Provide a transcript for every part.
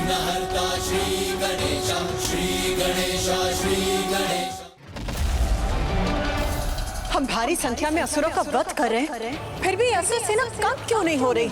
विघ्नहर्ता श्री गणेश, श्री गणेश, श्री गणेश। हम भारी संख्या में असुरों का वध कर रहे हैं, फिर भी असुर सेना कम क्यों नहीं हो रही?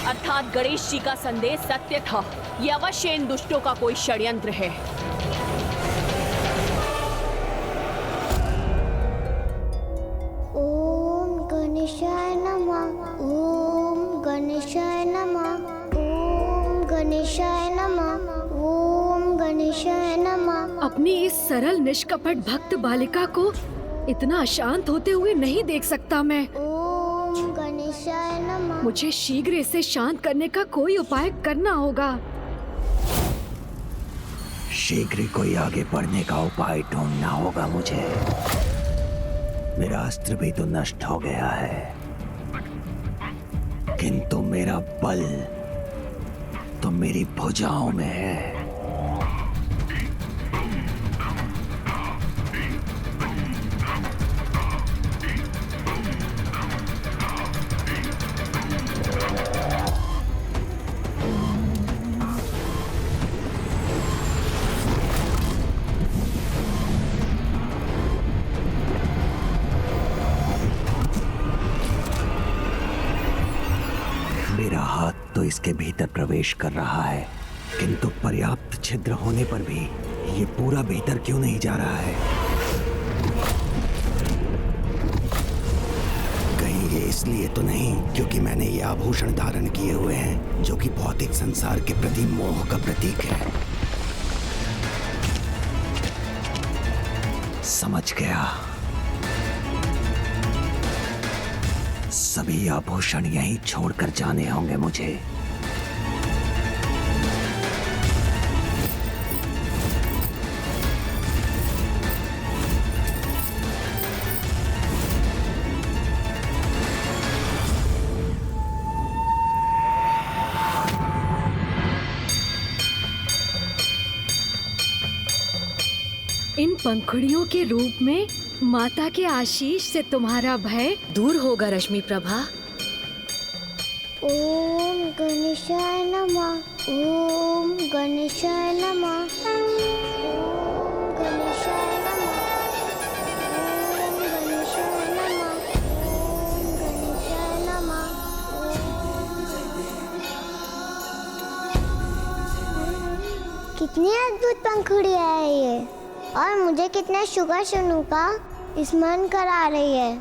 अर्थात गणेश जी का संदेश सत्य था। ये अवश्य इन दुष्टों का कोई षड्यंत्र है। ओम गणेशाय नमः, ओम गणेशाय नमः, ओम गणेशाय नमः, ओम गणेशाय नमः। अपनी इस सरल निष्कपट भक्त बालिका को इतना अशांत होते हुए नहीं देख सकता मैं। ओम गणेशाय नमः। मुझे शीघ्र इसे शांत करने का कोई उपाय करना होगा। शीघ्र ही कोई आगे बढ़ने का उपाय ढूंढना होगा मुझे। मेरा अस्त्र भी तो नष्ट हो गया है, किंतु मेरा बल तो मेरी भुजाओं में है। मेरा हाथ तो इसके भीतर प्रवेश कर रहा है, किंतु पर्याप्त छिद्र होने पर भी ये पूरा भीतर क्यों नहीं जा रहा है? कहीं ये इसलिए तो नहीं क्योंकि मैंने ये आभूषण धारण किए हुए हैं जो कि भौतिक संसार के प्रति मोह का प्रतीक है। समझ गया। सभी आभूषण यहीं छोड़कर जाने होंगे मुझे। इन पंखुड़ियों के रूप में माता के आशीष से तुम्हारा भय दूर होगा रश्मि प्रभा। ओम गणेशाय नमः, ओम गणेशाय नमः, ओम गणेशाय नमः, ओम गणेशाय नमः, ओम गणेशाय नमः। कितनी अद्भुत पंखुड़ियाँ है ये, और मुझे कितना शुगर सुनू का स्मरण करा रही है।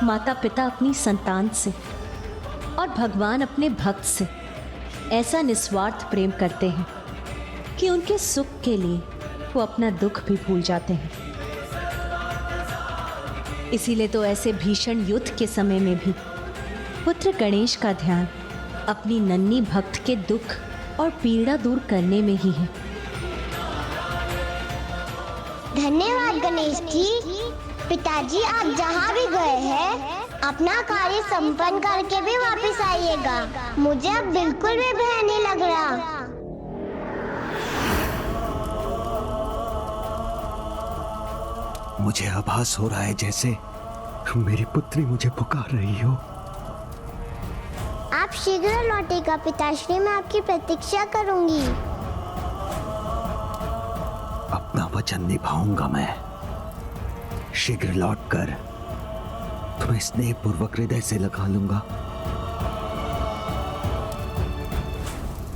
माता पिता अपनी संतान से और भगवान अपने भक्त से ऐसा निस्वार्थ प्रेम करते हैं कि उनके सुख के लिए वो अपना दुख भी भूल जाते हैं। इसीलिए तो ऐसे भीषण युद्ध के समय में भी पुत्र गणेश का ध्यान अपनी नन्ही भक्त के दुख और पीड़ा दूर करने में ही है। धन्यवाद गणेश जी। पिताजी, आप जहाँ भी गए हैं अपना कार्य संपन्न करके भी वापस आइएगा। मुझे अब बिल्कुल भी भय नहीं लग रहा। मुझे आभास हो रहा है जैसे मेरी पुत्री मुझे पुकार रही हो। आप शीघ्र लौटेगा पिताश्री, मैं आपकी प्रतीक्षा करूंगी। अपना वचन निभाऊंगा मैं। शीघ्र लौटकर तुम्हें स्नेहपूर्वक हृदय से लगा लूंगा,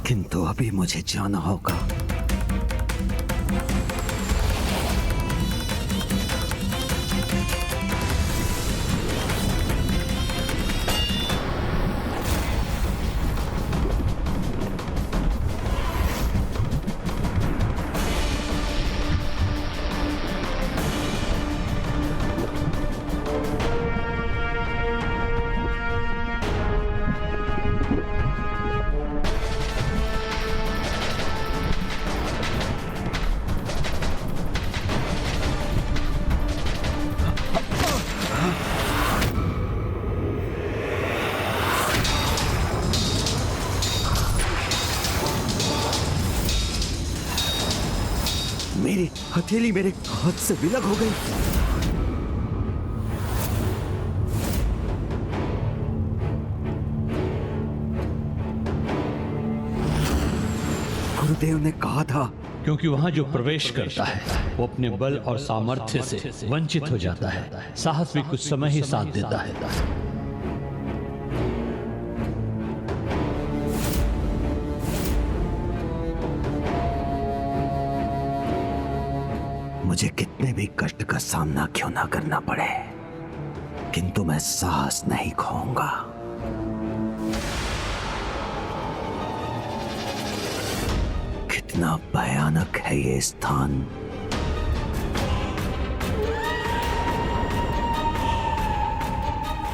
किंतु अभी मुझे जाना होगा। हथेली मेरे हाथ से विलग हो गई। गुरुदेव ने कहा था, क्योंकि वहां जो प्रवेश करता है वो अपने बल और सामर्थ्य से वंचित हो जाता है। साहस भी कुछ समय ही साथ देता है। मुझे कितने भी कष्ट का सामना क्यों ना करना पड़े, किंतु मैं साहस नहीं खोऊंगा। कितना भयानक है ये स्थान।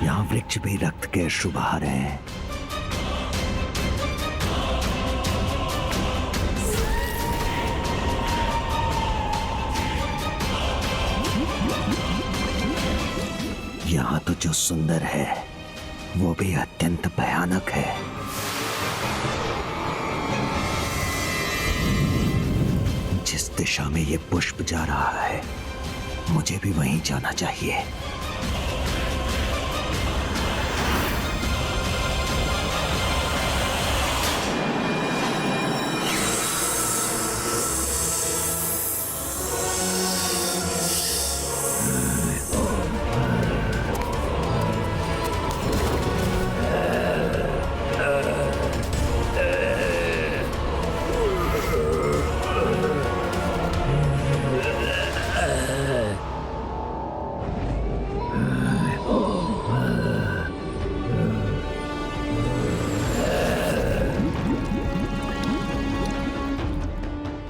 यहां वृक्ष भी रक्त के अश्रु बहा रहे हैं। यहाँ तो जो सुंदर है वो भी अत्यंत भयानक है। जिस दिशा में ये पुष्प जा रहा है मुझे भी वहीं जाना चाहिए।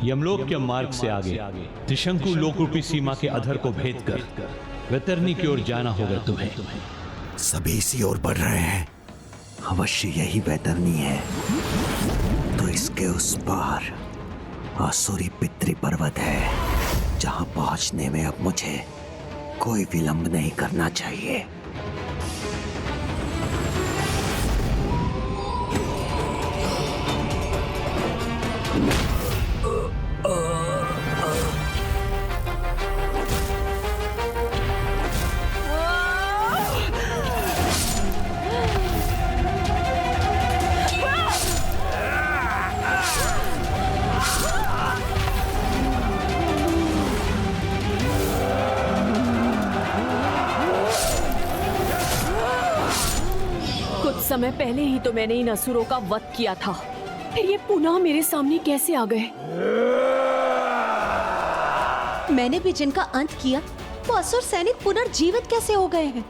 यमलोक के मार्ग से आगे त्रिशंकु लोकरूपी सीमा के अधर को भेद कर वैतरणी की ओर जाना होगा तुम्हें। सभी इसी ओर बढ़ रहे हैं। अवश्य यही वैतरणी है। तो इसके उस पार आसुरी पितृ पर्वत है, जहां पहुंचने में अब मुझे कोई विलंब नहीं करना चाहिए। समय पहले ही तो मैंने इन असुरों का वध किया था, फिर ये पुनः मेरे सामने कैसे आ गए? मैंने भी जिनका अंत किया वो असुर सैनिक पुनर्जीवित कैसे हो गए हैं?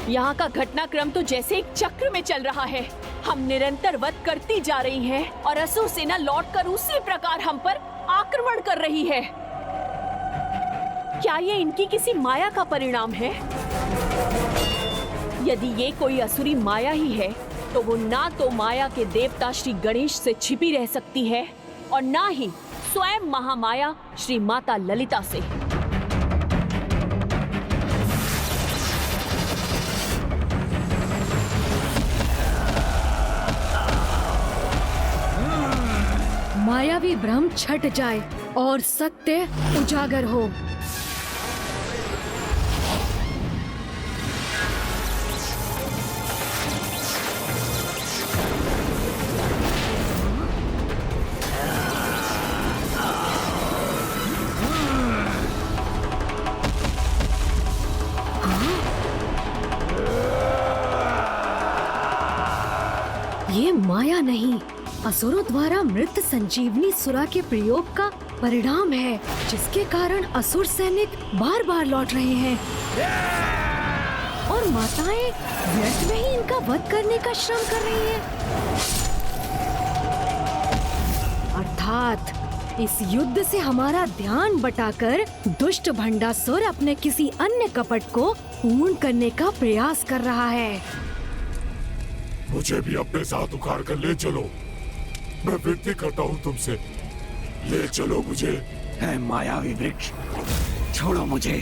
यहाँ का घटनाक्रम तो जैसे एक चक्र में चल रहा है। हम निरंतर वध करती जा रही हैं और असुर सेना लौटकर उसी प्रकार हम पर आक्रमण कर रही है। क्या ये इनकी किसी माया का परिणाम है? यदि ये कोई असुरी माया ही है तो वो ना तो माया के देवता श्री गणेश से छिपी रह सकती है और ना ही स्वयं महामाया श्री माता ललिता से। मायावी भ्रम छट जाए और सत्य उजागर हो। ये माया नहीं, असुरों द्वारा मृत संजीवनी सुरा के प्रयोग का परिणाम है, जिसके कारण असुर सैनिक बार बार लौट रहे हैं और माताएं व्यर्थ में ही इनका वध करने का श्रम कर रही हैं। अर्थात इस युद्ध से हमारा ध्यान बटाकर दुष्ट भंडासुर अपने किसी अन्य कपट को पूर्ण करने का प्रयास कर रहा है। मुझे भी अपने साथ उखाड़ कर ले चलो। मैं विनती करता हूँ तुमसे, ले चलो मुझे। है मायावी वृक्ष, छोड़ो मुझे,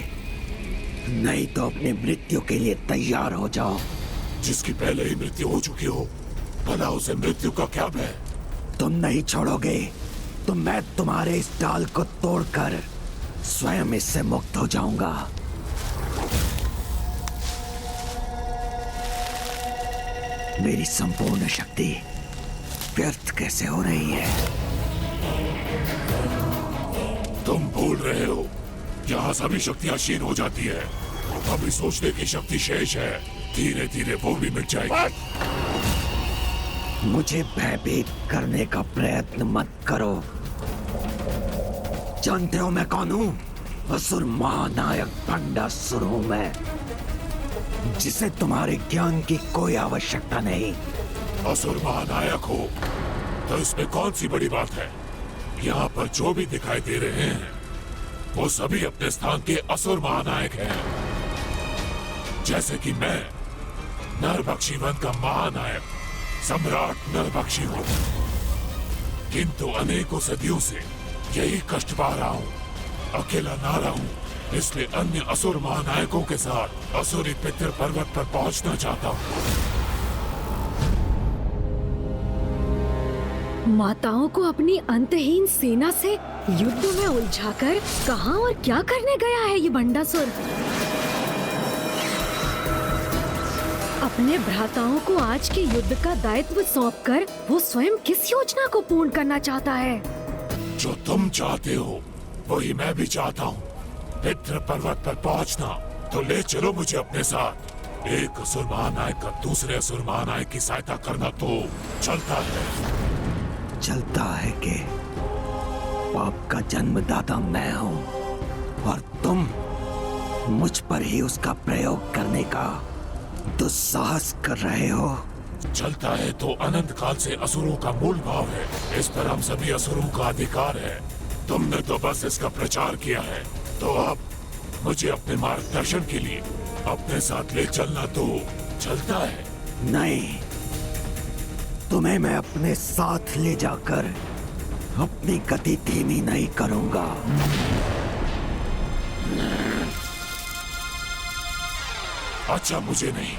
नहीं तो अपने मृत्यु के लिए तैयार हो जाओ। जिसकी पहले ही मृत्यु हो चुकी हो, भला उसे मृत्यु का क्या भय? तुम नहीं छोड़ोगे तो मैं तुम्हारे इस डाल को तोड़कर स्वयं इससे मुक्त हो जाऊंगा। मेरी संपूर्ण शक्ति व्यर्थ कैसे हो रही है? तुम भूल रहे हो, यहाँ सभी शक्तियाँ क्षीण हो जाती है। अभी सोचने की शक्ति शेष है, धीरे धीरे वो भी मिट जाएगी। मुझे भयभीत करने का प्रयत्न मत करो। जानते हो मैं कौन हूँ? असुर महानायक भंडासुर हूँ मैं, जिसे तुम्हारे ज्ञान की कोई आवश्यकता नहीं। असुर महानायक हो तो इसमें कौन सी बड़ी बात है? यहाँ पर जो भी दिखाई दे रहे हैं वो सभी अपने स्थान के असुर महानायक हैं। जैसे कि मैं नरभक्षी वन का महानायक सम्राट नरभक्षी हूँ, किंतु अनेकों सदियों से यही कष्ट पा रहा हूँ, अकेला ना रहूं, इसलिए अन्य असुर महानायकों के साथ असुरी पितृ पर्वत पर पहुंचना चाहता हूँ। माताओं को अपनी अंतहीन सेना से युद्ध में उलझाकर कहां और क्या करने गया है ये भंडासुर? अपने भ्राताओं को आज के युद्ध का दायित्व सौंपकर वो स्वयं किस योजना को पूर्ण करना चाहता है? जो तुम चाहते हो वही मैं भी चाहता हूँ। पितृ पर्वत पर पहुँचना तो ले चलो मुझे अपने साथ। एक असुर महानायक का दूसरे असुर महानायक की सहायता करना तो चलता है। चलता है कि पाप का जन्मदाता मैं हूँ और तुम मुझ पर ही उसका प्रयोग करने का दुस्साहस कर रहे हो। चलता है तो अनंत काल से असुरों का मूल भाव है, इस पर हम सभी असुरों का अधिकार है। तुमने तो बस इसका प्रचार किया है, तो अब मुझे अपने मार्गदर्शन के लिए अपने साथ ले चलना तो चलता है। नहीं, तुम्हें मैं अपने साथ ले जाकर अपनी गति धीमी नहीं करूंगा। अच्छा, मुझे नहीं,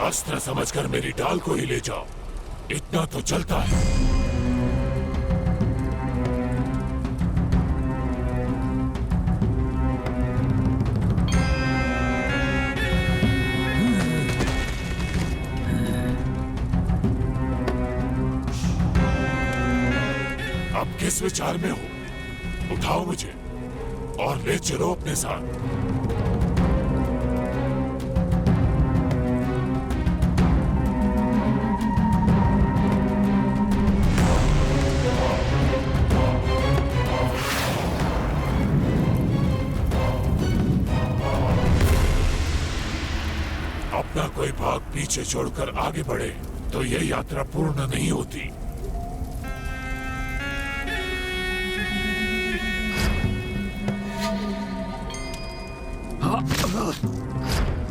अस्त्र समझकर मेरी डाल को ही ले जाओ, इतना तो चलता है। अब किस विचार में हो? उठाओ मुझे और ले चलो अपने साथ। अपना कोई भाग पीछे छोड़कर आगे बढ़े तो यह यात्रा पूर्ण नहीं होती।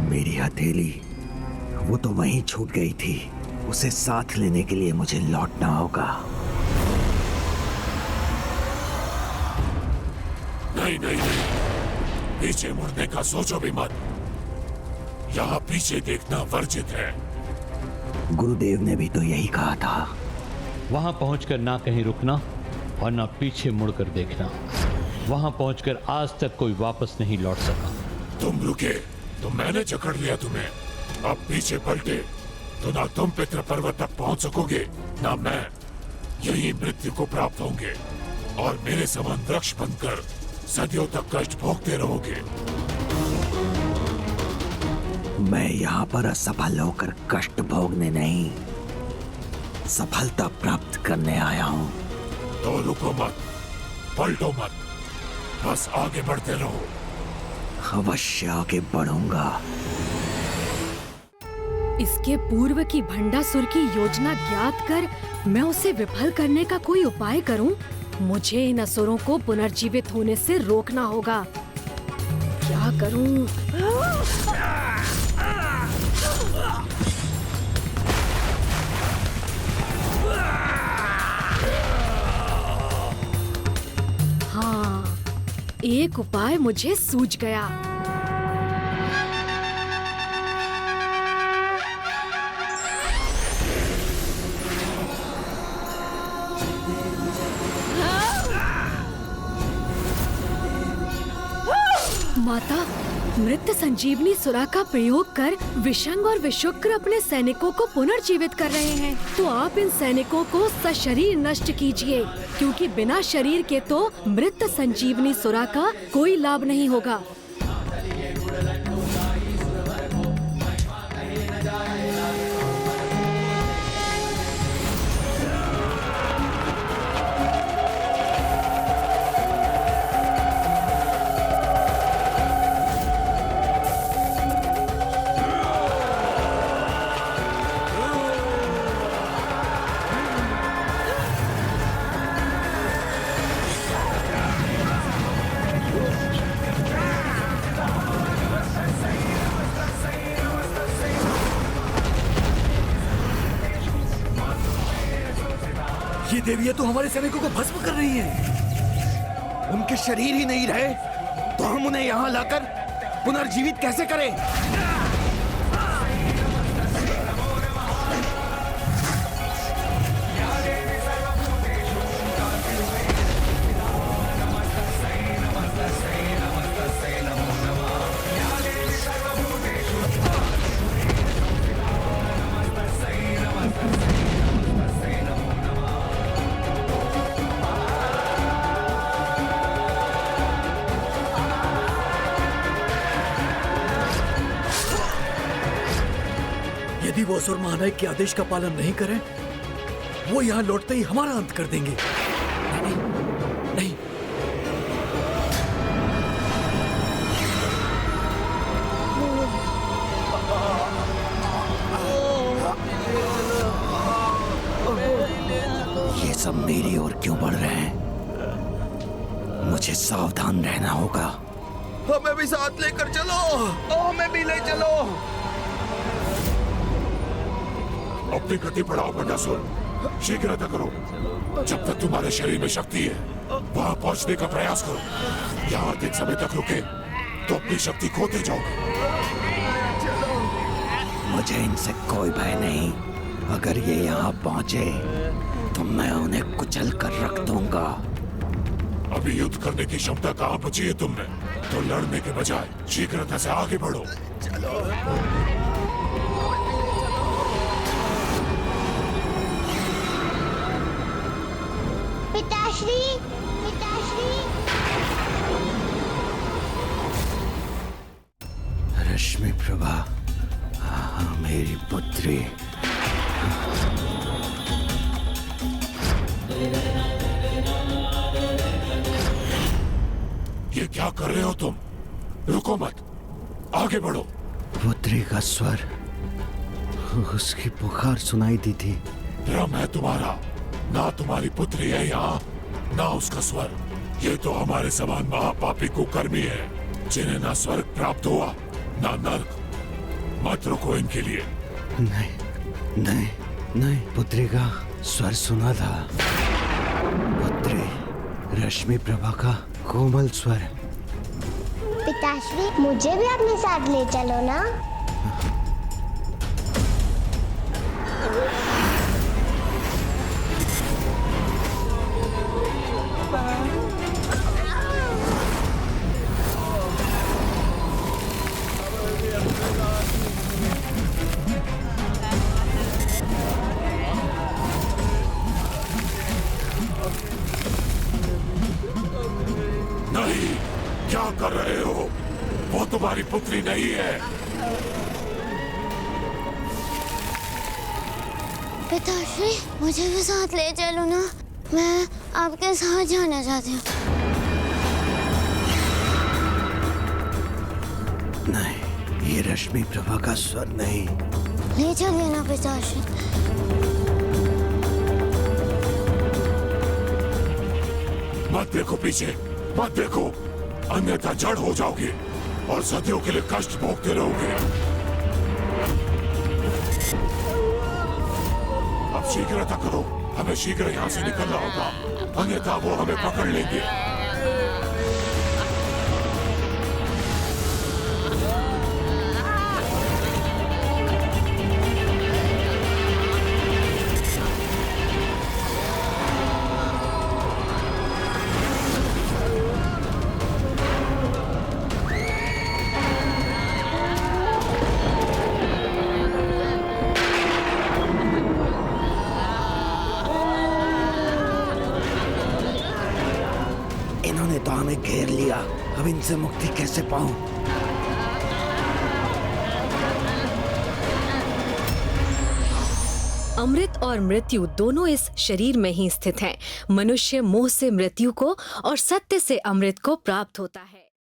मेरी हथेली वो तो वहीं छूट गई थी, उसे साथ लेने के लिए मुझे लौटना होगा। नहीं नहीं नहीं, पीछे मुड़ने का सोचो भी मत। यहाँ पीछे देखना वर्जित है। गुरुदेव ने भी तो यही कहा था। वहां पहुंचकर ना कहीं रुकना और ना पीछे मुड़कर देखना। वहां पहुंचकर आज तक कोई वापस नहीं लौट सका। तुम रुके तो मैंने जकड़ लिया तुम्हें, अब पीछे पलटे तो ना तुम पितृ पर्वत तक पहुंच सकोगे ना मैं। यही मृत्यु को प्राप्त होंगे और मेरे समान वृक्ष बनकर सदियों तक कष्ट भोगते रहोगे। मैं यहाँ पर असफल होकर कष्ट भोगने नहीं, सफलता प्राप्त करने आया हूँ। तो रुको मत, पलटो मत, बस आगे बढ़ते रहो। अवश्य आगे बढ़ूंगा। इसके पूर्व की भंडासुर की योजना ज्ञात कर मैं उसे विफल करने का कोई उपाय करूं? मुझे इन असुरों को पुनर्जीवित होने से रोकना होगा। क्या करूं? हाँ, एक उपाय मुझे सूझ गया। माता, मृत संजीवनी सुरा का प्रयोग कर विशंग और विशुक्र अपने सैनिकों को पुनर्जीवित कर रहे हैं। तो आप इन सैनिकों को सशरीर नष्ट कीजिए, क्योंकि बिना शरीर के तो मृत संजीवनी सुरा का कोई लाभ नहीं होगा। ये देवियां तो हमारे सैनिकों को भस्म कर रही हैं। उनके शरीर ही नहीं रहे तो हम उन्हें यहाँ लाकर पुनर्जीवित कैसे करें? यदि वो असुर महानायक के आदेश का पालन नहीं करें, वो यहाँ लौटते ही हमारा अंत कर देंगे। नहीं, नहीं। ये सब मेरी ओर क्यों बढ़ रहे हैं? मुझे सावधान रहना होगा। हमें भी साथ लेकर चलो, हमें भी ले चलो। अपनी गति बढ़ाओ बंडासुर, शीघ्रता करो। जब तक तुम्हारे शरीर में शक्ति है, वहां पहुंचने का प्रयास करो। यहाँ अधिक समय तक रुके तो अपनी शक्ति खोते जाओगे। मुझे इनसे कोई भय नहीं। अगर ये यहाँ पहुंचे तो मैं उन्हें कुचल कर रख दूंगा। अभी युद्ध करने की क्षमता कहाँ बची है तुम में? तो लड़ने के बजाय शीघ्रता से आगे बढ़ो। चलो। पिताश्री, पिताश्री। रश्मि प्रभा, मेरी पुत्री। ये क्या कर रहे हो तुम? रुको मत, आगे बढ़ो। पुत्री का स्वर, उसकी पुकार सुनाई दी थी। भ्रम है तुम्हारा। ना तुम्हारी पुत्री है यहाँ, ना उसका स्वर। ये तो हमारे समान महापापी कुकर्मी है, जिन्हें ना स्वर्ग प्राप्त हुआ ना नर्क। मत रुको इनके लिए। नहीं, नहीं, नहीं। पुत्री का स्वर सुना था। पुत्री रश्मि प्रभा का कोमल स्वर। पिताश्री, मुझे भी अपने साथ ले चलो ना। नहीं, क्या कर रहे हो? वो तुम्हारी पुत्री नहीं है। पिताश्री, मुझे भी साथ ले चलो ना। मैं आपके साथ जाना चाहती हूँ। नहीं, ये रश्मि प्रभा का स्वर नहीं। ले चलिए ना पिताश्री। मत देखो पीछे, मत देखो, अन्यथा जड़ हो जाओगे और सदियों के लिए कष्ट भोगते रहोगे। अब शीघ्रता करो, हमें शीघ्र यहाँ से निकलना होगा, अन्यथा वो हमें पकड़ लेंगे। हमें घेर लिया। अब इनसे मुक्ति कैसे पाऊं? अमृत और मृत्यु दोनों इस शरीर में ही स्थित हैं। मनुष्य मोह से मृत्यु को और सत्य से अमृत को प्राप्त होता है।